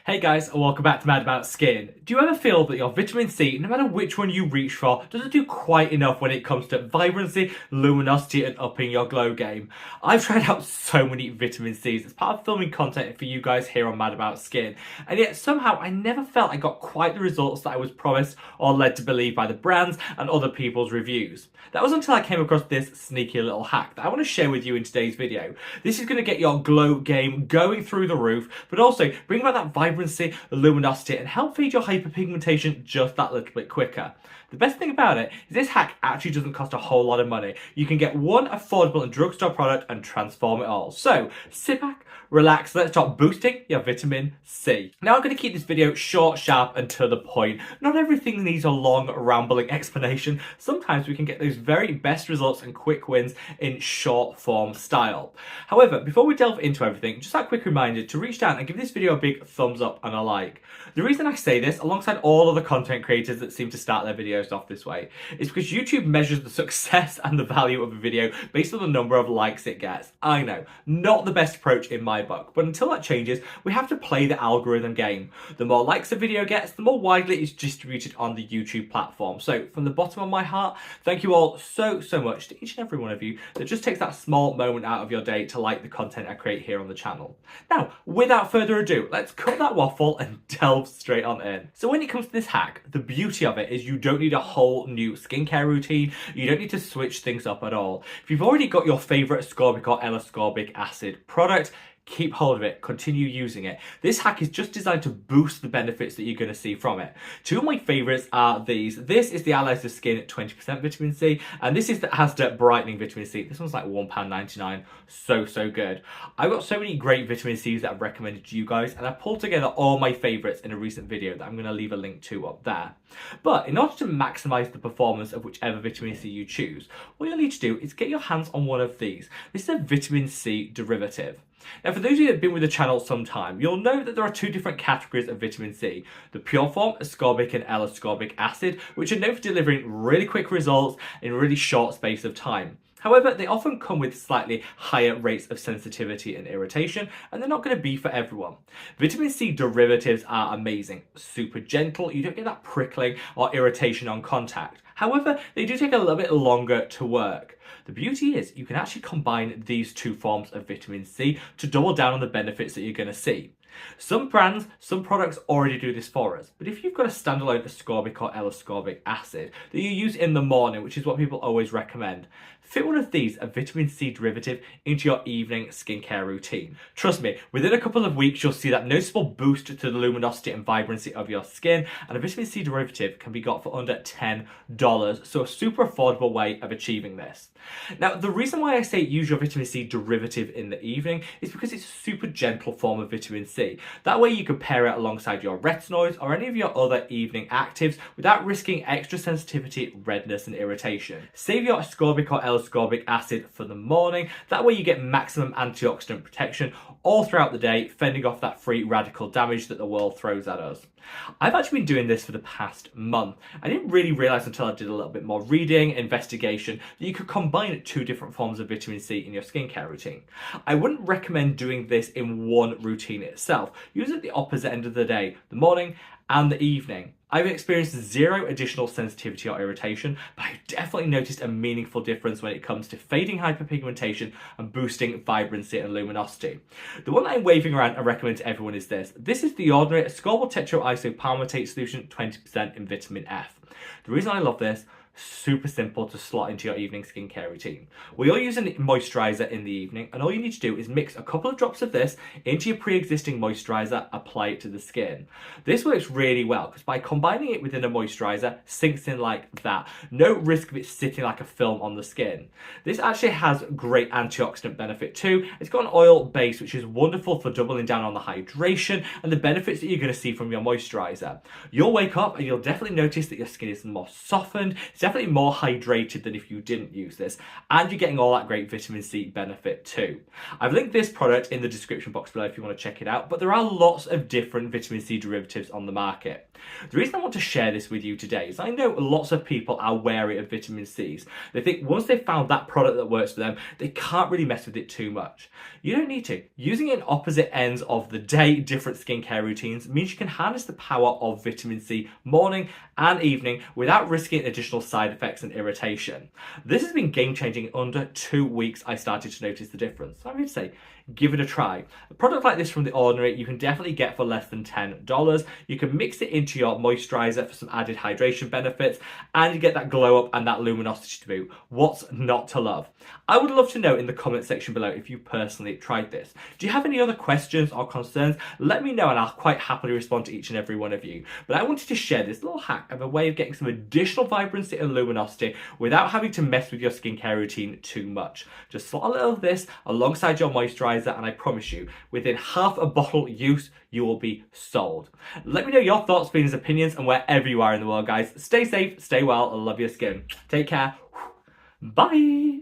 Hey guys, and welcome back to Mad About Skin. Do you ever feel that your vitamin C, no matter which one you reach for, doesn't do quite enough when it comes to vibrancy, luminosity, and upping your glow game? I've tried out so many vitamin Cs as part of filming content for you guys here on Mad About Skin, and yet somehow I never felt I got quite the results that I was promised or led to believe by the brands and other people's reviews. That was until I came across this sneaky little hack that I want to share with you in today's video. This is going to get your glow game going through the roof, but also bring about that vibrancy, luminosity, and help feed your hyperpigmentation just that little bit quicker. The best thing about it is this hack actually doesn't cost a whole lot of money. You can get one affordable and drugstore product and transform it all. So sit back, relax, let's start boosting your vitamin C. Now I'm going to keep this video short, sharp, and to the point. Not everything needs a long, rambling explanation. Sometimes we can get those very best results and quick wins in short form style. However, before we delve into everything, just a quick reminder to reach down and give this video a big thumbs up and a like. The reason I say this, alongside all other content creators that seem to start their videos off this way, is because YouTube measures the success and the value of a video based on the number of likes it gets. I know, not the best approach in my book, but until that changes, we have to play the algorithm game. The more likes a video gets, the more widely it's distributed on the YouTube platform. So from the bottom of my heart, thank you all so much to each and every one of you that just takes that small moment out of your day to like the content I create here on the channel. Now, without further ado, let's cut that waffle and delve straight on in. So when it comes to this hack, the beauty of it is you don't need a whole new skincare routine. You don't need to switch things up at all. If you've already got your favorite ascorbic or L-ascorbic acid product, keep hold of it, continue using it. This hack is just designed to boost the benefits that you're going to see from it. Two of my favorites are these. This is the Allies of Skin 20% vitamin C, and this is the Asda brightening vitamin C. This one's like £1.99. So good. I've got so many great vitamin Cs that I've recommended to you guys, and I've pulled together all my favorites in a recent video that I'm going to leave a link to up there. But in order to maximize the performance of whichever vitamin C you choose, what you'll need to do is get your hands on one of these. This is a vitamin C derivative. Now, for those of you that have been with the channel some time, you'll know that there are two different categories of vitamin C. The pure form, ascorbic and L-ascorbic acid, which are known for delivering really quick results in a really short space of time. However, they often come with slightly higher rates of sensitivity and irritation, and they're not going to be for everyone. Vitamin C derivatives are amazing, super gentle, you don't get that prickling or irritation on contact. However, they do take a little bit longer to work. The beauty is you can actually combine these two forms of vitamin C to double down on the benefits that you're going to see. Some brands, some products already do this for us, but if you've got a standalone ascorbic or L-ascorbic acid that you use in the morning, which is what people always recommend, fit one of these, a vitamin C derivative, into your evening skincare routine. Trust me, within a couple of weeks you'll see that noticeable boost to the luminosity and vibrancy of your skin, and a vitamin C derivative can be got for under $10, so a super affordable way of achieving this. Now, the reason why I say use your vitamin C derivative in the evening is because it's a super gentle form of vitamin C. That way you can pair it alongside your retinoids or any of your other evening actives without risking extra sensitivity, redness and irritation. Save your ascorbic or L-ascorbic acid for the morning. That way you get maximum antioxidant protection all throughout the day, fending off that free radical damage that the world throws at us. I've actually been doing this for the past month. I didn't really realise until I did a little bit more reading, investigation, that you could combine two different forms of vitamin C in your skincare routine. I wouldn't recommend doing this in one routine itself. Use it at the opposite end of the day, the morning and the evening. I've experienced zero additional sensitivity or irritation, but I've definitely noticed a meaningful difference when it comes to fading hyperpigmentation and boosting vibrancy and luminosity. The one that I'm waving around and recommend to everyone is this. This is the ordinary ascorbyl tetroisopalmitate solution, 20% in vitamin F. The reason I love this, super simple to slot into your evening skincare routine. We all use a moisturiser in the evening, and all you need to do is mix a couple of drops of this into your pre-existing moisturiser, apply it to the skin. This works really well because by combining it within a moisturiser, sinks in like that. No risk of it sitting like a film on the skin. This actually has great antioxidant benefit too. It's got an oil base which is wonderful for doubling down on the hydration and the benefits that you're going to see from your moisturiser. You'll wake up and you'll definitely notice that your skin is more softened. It's definitely more hydrated than if you didn't use this, and you're getting all that great vitamin C benefit too. I've linked this product in the description box below if you want to check it out, but there are lots of different vitamin C derivatives on the market. The reason I want to share this with you today is I know lots of people are wary of vitamin C's. They think once they've found that product that works for them, they can't really mess with it too much. You don't need to. Using it in opposite ends of the day, different skincare routines, means you can harness the power of vitamin C morning and evening without risking additional side effects and irritation. This has been game changing. In under 2 weeks, I started to notice the difference. So I would say, give it a try. A product like this from The Ordinary, you can definitely get for less than $10. You can mix it into your moisturizer for some added hydration benefits, and you get that glow up and that luminosity to boot. What's not to love? I would love to know in the comment section below if you personally tried this. Do you have any other questions or concerns? Let me know and I'll quite happily respond to each and every one of you. But I wanted to share this little hack of a way of getting some additional vibrancy and luminosity without having to mess with your skincare routine too much. Just slot a little of this alongside your moisturizer, and I promise you, within half a bottle use, you will be sold. Let me know your thoughts, feelings, opinions, and wherever you are in the world, guys. Stay safe, stay well, and love your skin. Take care. Bye.